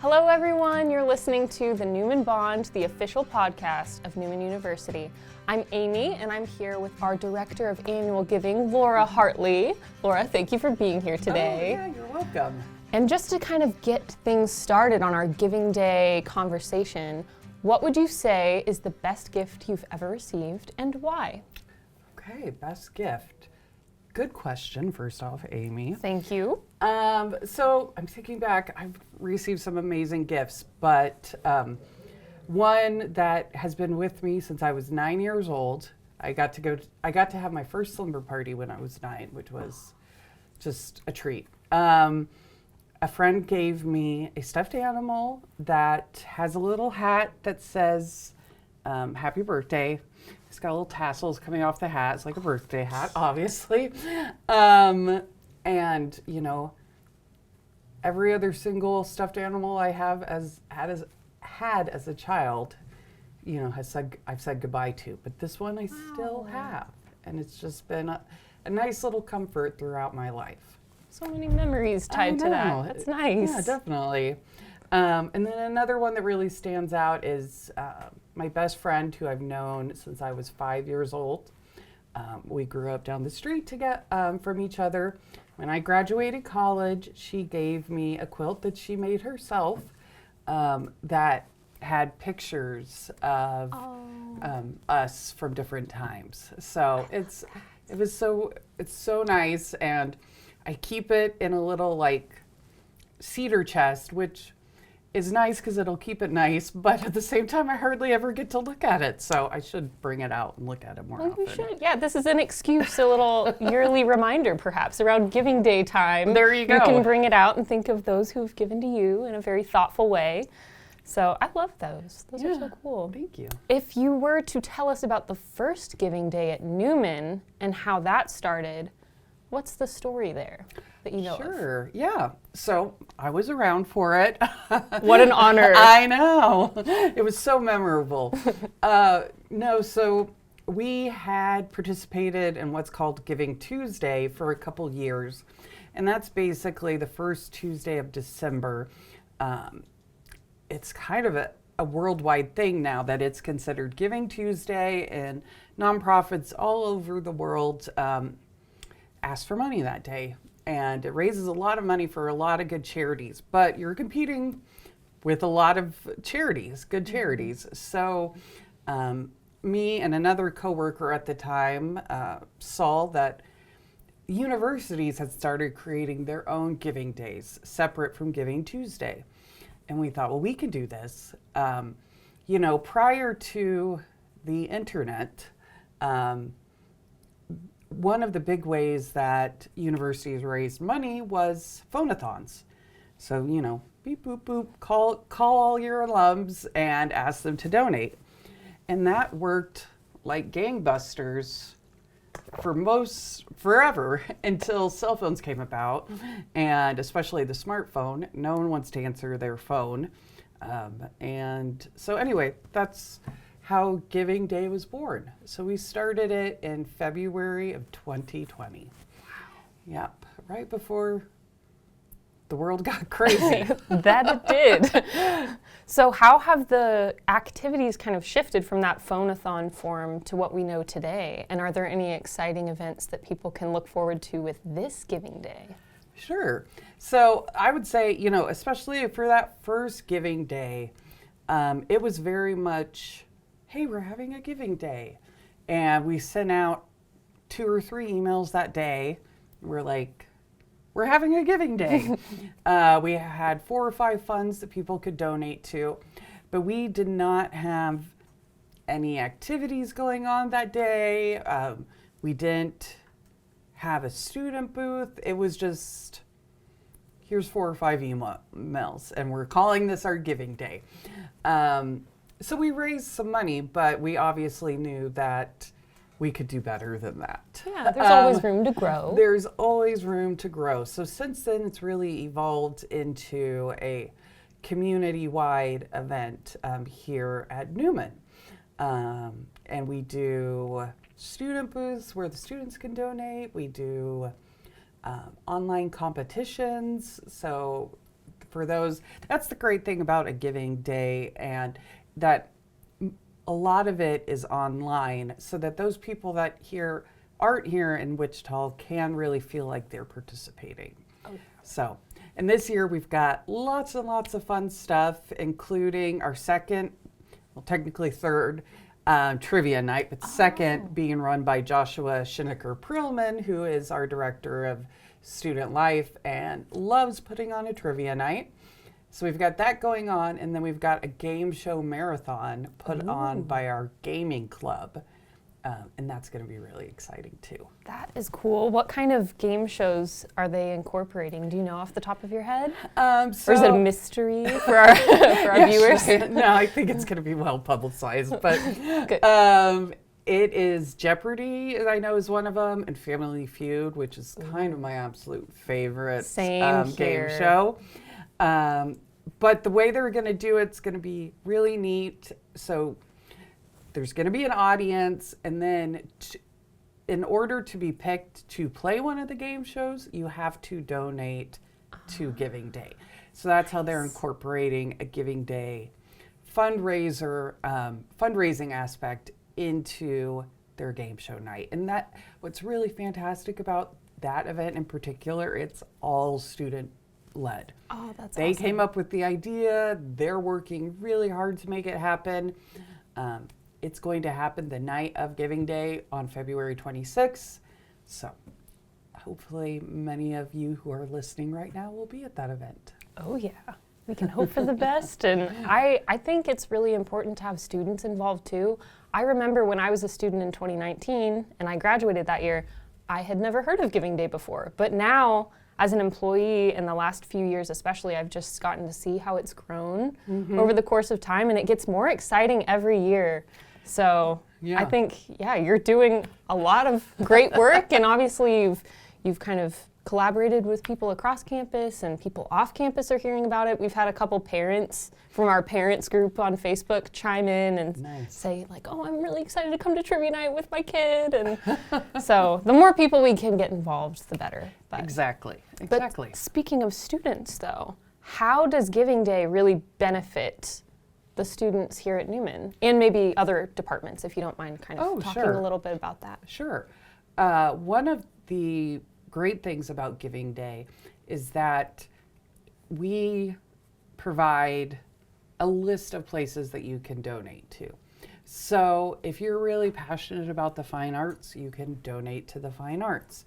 Hello everyone, you're listening to the Newman Bond, the official podcast of Newman University. I'm Amy and I'm here with our Director of Annual Giving, Laura Hartley. Laura, thank you for being here today. Oh, yeah, you're welcome. And just to kind of get things started on our Giving Day conversation, what would you say is the best gift you've ever received and why? Okay, best gift. Good question, first off, Amy. Thank you. So I'm thinking back, I've received some amazing gifts, but one that has been with me since I was 9 years old. I got to have my first slumber party when I was 9, which was just a treat. A friend gave me a stuffed animal that has a little hat that says, happy birthday. It's got little tassels coming off the hat. It's like a birthday hat, obviously. And, you know, every other single stuffed animal I have had as a child, you know, I've said goodbye to. But this one I still have. And it's just been a nice little comfort throughout my life. So many memories tied to that. That's nice. Yeah, definitely. And then another one that really stands out is my best friend, who I've known since I was 5 years old. We grew up down the street from each other. When I graduated college, she gave me a quilt that she made herself that had pictures of us from different times. So it's so nice, and I keep it in a little like cedar chest, which is nice because it'll keep it nice, but at the same time, I hardly ever get to look at it. So I should bring it out and look at it more often. You should. Yeah, this is an excuse, a little yearly reminder, perhaps, around Giving Day time. There you go. You can bring it out and think of those who've given to you in a very thoughtful way. So I love those. Those are so cool. Thank you. If you were to tell us about the first Giving Day at Newman and how that started, what's the story there that you know of? Sure, yeah. So I was around for it. What an honor. I know. It was so memorable. So we had participated in what's called Giving Tuesday for a couple years. And that's basically the first Tuesday of December. It's kind of a worldwide thing now that it's considered Giving Tuesday, and nonprofits all over the world ask for money that day. And it raises a lot of money for a lot of good charities, but you're competing with a lot of charities, good charities. So me and another coworker at the time saw that universities had started creating their own giving days, separate from Giving Tuesday. And we thought, well, we can do this. You know, prior to the internet, one of the big ways that universities raised money was phone-a-thons. So, you know, beep, boop, boop, call all your alums and ask them to donate. And that worked like gangbusters forever until cell phones came about, and especially the smartphone. No one wants to answer their phone. And so anyway, that's how Giving Day was born. So we started it in February of 2020. Wow. Yep, right before the world got crazy. That it did. So how have the activities kind of shifted from that phone-a-thon form to what we know today? And are there any exciting events that people can look forward to with this Giving Day? Sure. So I would say, you know, especially for that first Giving Day, it was very much, hey, we're having a Giving Day. And we sent out 2 or 3 emails that day. We're like, we're having a Giving Day. We had 4 or 5 funds that people could donate to, but we did not have any activities going on that day. We didn't have a student booth. It was just, here's 4 or 5 emails, and we're calling this our Giving Day. So we raised some money, but we obviously knew that we could do better than that. Yeah, there's always room to grow. There's always room to grow. So since then, it's really evolved into a community-wide event here at Newman. And we do student booths where the students can donate. We do online competitions. So for those. That's the great thing about a giving day, and that a lot of it is online, so that those people that aren't here in Wichita can really feel like they're participating. Okay. So, and this year we've got lots and lots of fun stuff, including our second, well, technically third, trivia night, but second being run by Joshua Shinneker-Perlman, who is our director of student life and loves putting on a trivia night. So we've got that going on, and then we've got a game show marathon put on by our gaming club, and that's going to be really exciting too. That is cool. What kind of game shows are they incorporating? Do you know off the top of your head? Or is it a mystery for our, for our viewers? No, I think it's going to be well publicized, but it is Jeopardy, I know, is one of them, and Family Feud, which is kind of my absolute favorite game show. But the way they're going to do it's going to be really neat. So there's going to be an audience, and then in order to be picked to play one of the game shows, you have to donate to Giving Day. So that's how they're incorporating a Giving Day fundraising aspect into their game show night. And that what's really fantastic about that event in particular, it's all student led. Oh, that's They awesome. came up with the idea. They're working really hard to make it happen. It's going to happen the night of Giving Day on February 26th. So hopefully many of you who are listening right now will be at that event. Oh yeah, we can hope for the best. And I think it's really important to have students involved too. I remember when I was a student in 2019 and I graduated that year, I had never heard of Giving Day before. But now, as an employee in the last few years especially, I've just gotten to see how it's grown over the course of time, and it gets more exciting every year. So I think, you're doing a lot of great work, and obviously you've kind of collaborated with people across campus, and people off campus are hearing about it. We've had a couple parents from our parents group on Facebook chime in and say like, oh, I'm really excited to come to trivia night with my kid. And so the more people we can get involved, the better. But, Exactly. But speaking of students though, how does Giving Day really benefit the students here at Newman and maybe other departments, if you don't mind kind of talking a little bit about that? Sure. One of the great things about Giving Day is that we provide a list of places that you can donate to. So if you're really passionate about the fine arts, you can donate to the fine arts.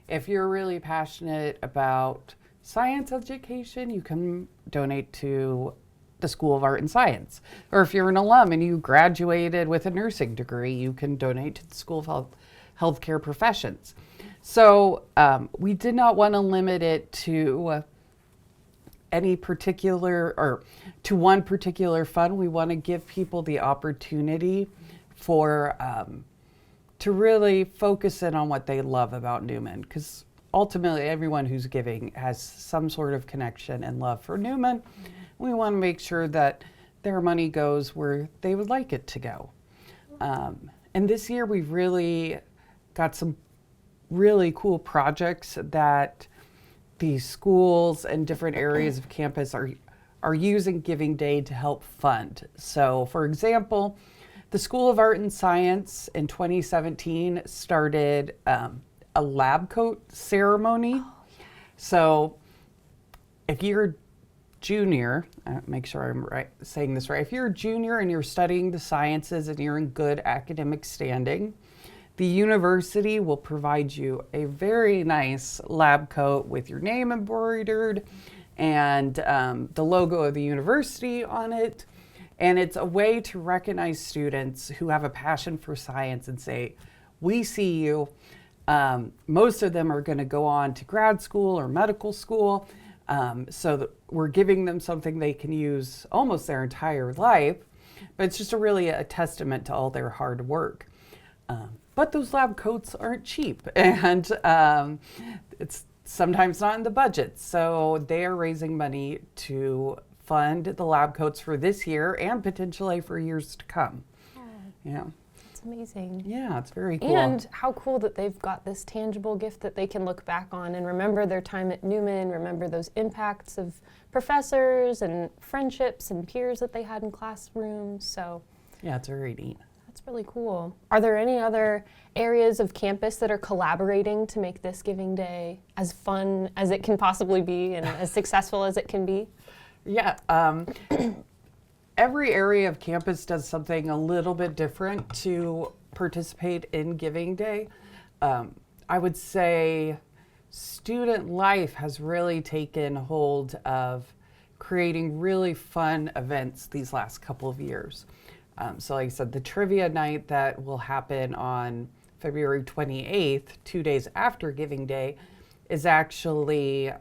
If you're really passionate about science education, you can donate to the School of Art and Science. Or if you're an alum and you graduated with a nursing degree, you can donate to the School of Healthcare Professions. So we did not want to limit it to any particular or to one particular fund. We want to give people the opportunity for to really focus in on what they love about Newman, because ultimately everyone who's giving has some sort of connection and love for Newman. We want to make sure that their money goes where they would like it to go. And this year we've really got some really cool projects that the schools and different areas of campus are using Giving Day to help fund. So for example, the School of Art and Science in 2017 started a lab coat ceremony. So if you're junior, make sure I'm saying this right. If you're a junior and you're studying the sciences and you're in good academic standing, the university will provide you a very nice lab coat with your name embroidered and the logo of the university on it. And it's a way to recognize students who have a passion for science and say, we see you. Most of them are going to go on to grad school or medical school. So that we're giving them something they can use almost their entire life. But it's just really a testament to all their hard work. But those lab coats aren't cheap, and it's sometimes not in the budget. So they are raising money to fund the lab coats for this year and potentially for years to come. Oh, Yeah. that's amazing. Yeah, it's very cool. And how cool that they've got this tangible gift that they can look back on and remember their time at Newman, remember those impacts of professors and friendships and peers that they had in classrooms. So yeah, it's very neat. that's really cool. Are there any other areas of campus that are collaborating to make this Giving Day as fun as it can possibly be and as successful as it can be? Yeah, every area of campus does something a little bit different to participate in Giving Day. I would say student life has really taken hold of creating really fun events these last couple of years. So like I said, the trivia night that will happen on February 28th, 2 days after Giving Day, is actually,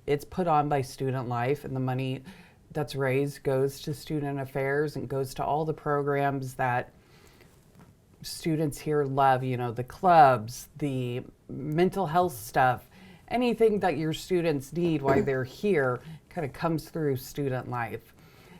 it's put on by Student Life, and the money that's raised goes to student affairs and goes to all the programs that students here love, you know, the clubs, the mental health stuff, anything that your students need while they're here kind of comes through Student Life.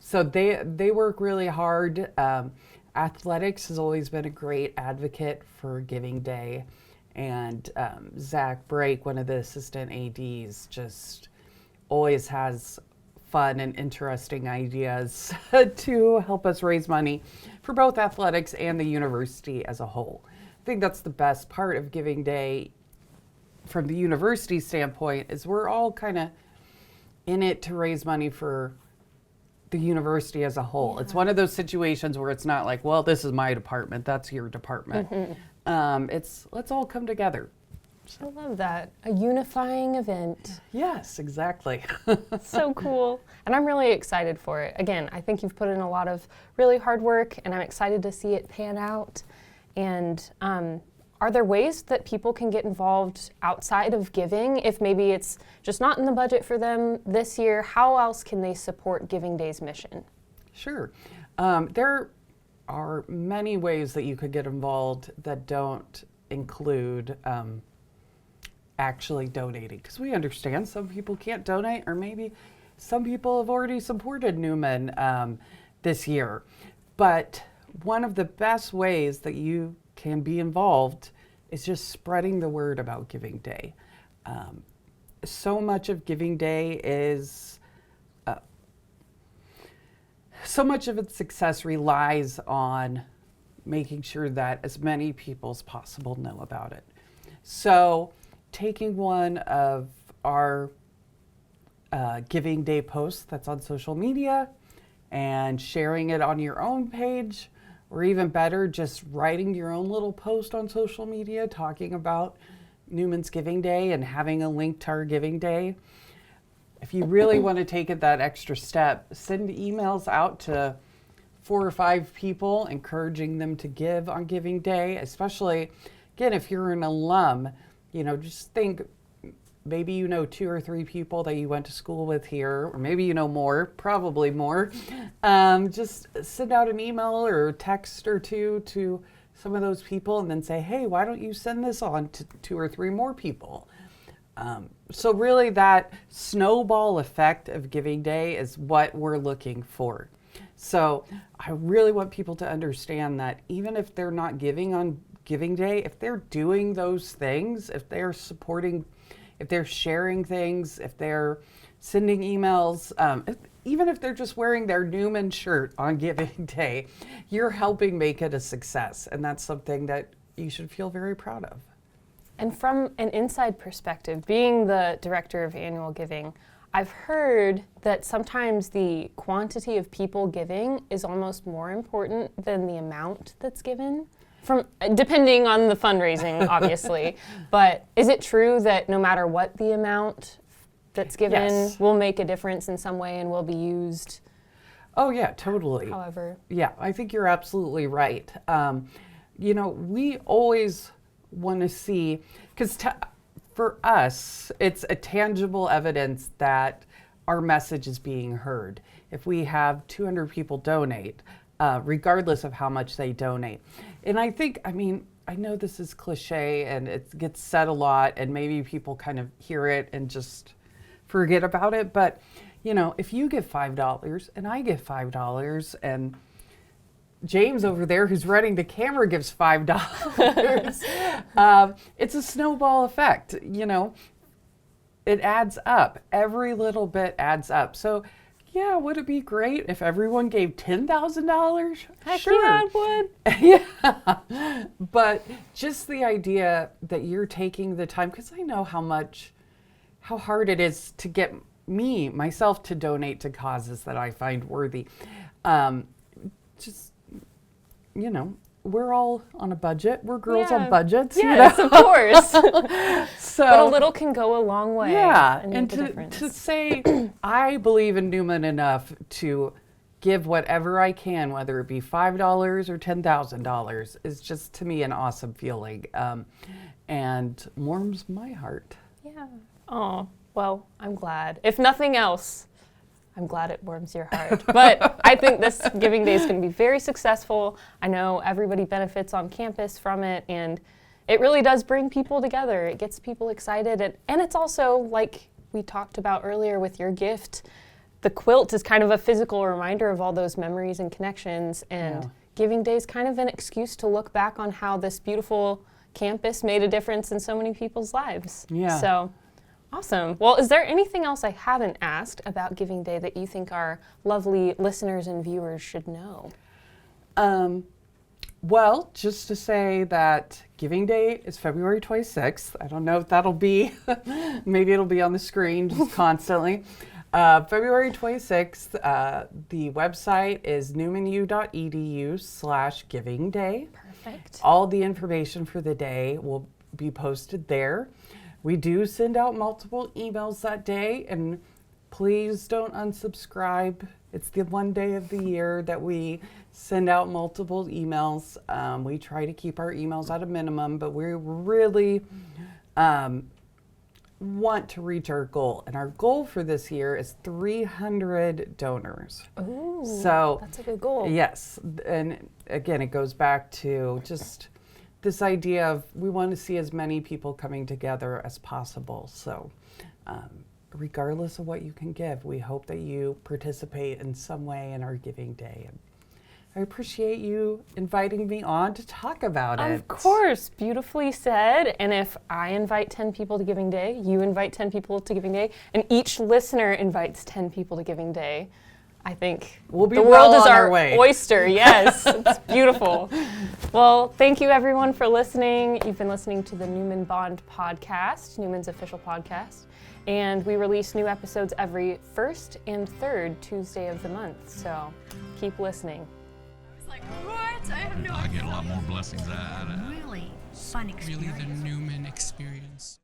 So they work really hard. Athletics has always been a great advocate for Giving Day. And Zach Brake, one of the assistant ADs, just always has fun and interesting ideas to help us raise money for both athletics and the university as a whole. I think that's the best part of Giving Day from the university standpoint, is we're all kind of in it to raise money for the university as a whole. Yeah. It's one of those situations where it's not like, well, this is my department, that's your department. Mm-hmm. It's let's all come together. I love that. A unifying event. Yes, exactly. So cool. And I'm really excited for it. Again, I think you've put in a lot of really hard work, and I'm excited to see it pan out. And are there ways that people can get involved outside of giving? If maybe it's just not in the budget for them this year, how else can they support Giving Day's mission? Sure. There are many ways that you could get involved that don't include actually donating, because we understand some people can't donate, or maybe some people have already supported Newman this year. But one of the best ways that you can be involved is just spreading the word about Giving Day. So much of Giving Day is, so much of its success relies on making sure that as many people as possible know about it. So taking one of our Giving Day posts that's on social media and sharing it on your own page, or even better, just writing your own little post on social media talking about Newman's Giving Day and having a link to our Giving Day. If you really want to take it that extra step, send emails out to 4 or 5 people encouraging them to give on Giving Day, especially, again, if you're an alum. You know, just think, maybe you know 2 or 3 people that you went to school with here, or maybe you know more, probably more. Just send out an email or text or 2 to some of those people and then say, hey, why don't you send this on to 2 or 3 more people? So really that snowball effect of Giving Day is what we're looking for. So I really want people to understand that even if they're not giving on Giving Day, if they're doing those things, if they're supporting, if they're sharing things, if they're sending emails, even if they're just wearing their Newman shirt on Giving Day, you're helping make it a success. And that's something that you should feel very proud of. And from an inside perspective, being the director of annual giving, I've heard that sometimes the quantity of people giving is almost more important than the amount that's given. Depending on the fundraising, obviously. But is it true that no matter what the amount that's given Yes. will make a difference in some way and will be used? Oh yeah, totally. However. Yeah, I think you're absolutely right. You know, we always want to see, because for us, it's a tangible evidence that our message is being heard. If we have 200 people donate, regardless of how much they donate. And I think, I mean, I know this is cliche and it gets said a lot and maybe people kind of hear it and just forget about it. But, you know, if you give $5 and I give $5 and James over there who's running the camera gives $5. It's a snowball effect, you know. It adds up. Every little bit adds up. So, yeah, would it be great if everyone gave $10,000? Sure. Yeah, it would. Yeah. But just the idea that you're taking the time, because I know how hard it is to get myself to donate to causes that I find worthy. Just, you know, we're all on a budget. We're girls on budgets. Yes, you know? of course. So, but a little can go a long way. Yeah, and and make a difference. to say I believe in Newman enough to give whatever I can, whether it be $5 or $10,000, is just to me an awesome feeling, and warms my heart. Yeah. Oh, well, I'm glad. If nothing else, I'm glad it warms your heart. But I think this Giving Day is going to be very successful. I know everybody benefits on campus from it, and it really does bring people together. It gets people excited, and it's also, like we talked about earlier with your gift, the quilt is kind of a physical reminder of all those memories and connections, and Giving Day is kind of an excuse to look back on how this beautiful campus made a difference in so many people's lives. Yeah. So, awesome. Well, is there anything else I haven't asked about Giving Day that you think our lovely listeners and viewers should know? Well, just to say that Giving Day is February 26th. I don't know if that'll be, maybe it'll be on the screen just constantly. February 26th, the website is newmanu.edu/Giving Day. Perfect. All the information for the day will be posted there. We do send out multiple emails that day, and please don't unsubscribe. It's the one day of the year that we send out multiple emails. We try to keep our emails at a minimum, but we really want to reach our goal. And our goal for this year is 300 donors. Ooh, so that's a good goal. Yes. And again, it goes back to just this idea of we want to see as many people coming together as possible. So regardless of what you can give, we hope that you participate in some way in our Giving Day. And I appreciate you inviting me on to talk about it. Of course, beautifully said. And if I invite 10 people to Giving Day, you invite 10 people to Giving Day, and each listener invites 10 people to Giving Day, I think we'll be the well world is on our way. oyster. Yes, it's beautiful. Well, thank you everyone for listening. You've been listening to the Newman Bond podcast, Newman's official podcast. And we release new episodes every first and third Tuesday of the month. So keep listening. Like, what? I have no I get a lot more blessings out of that. really fun experience. Really the Newman experience.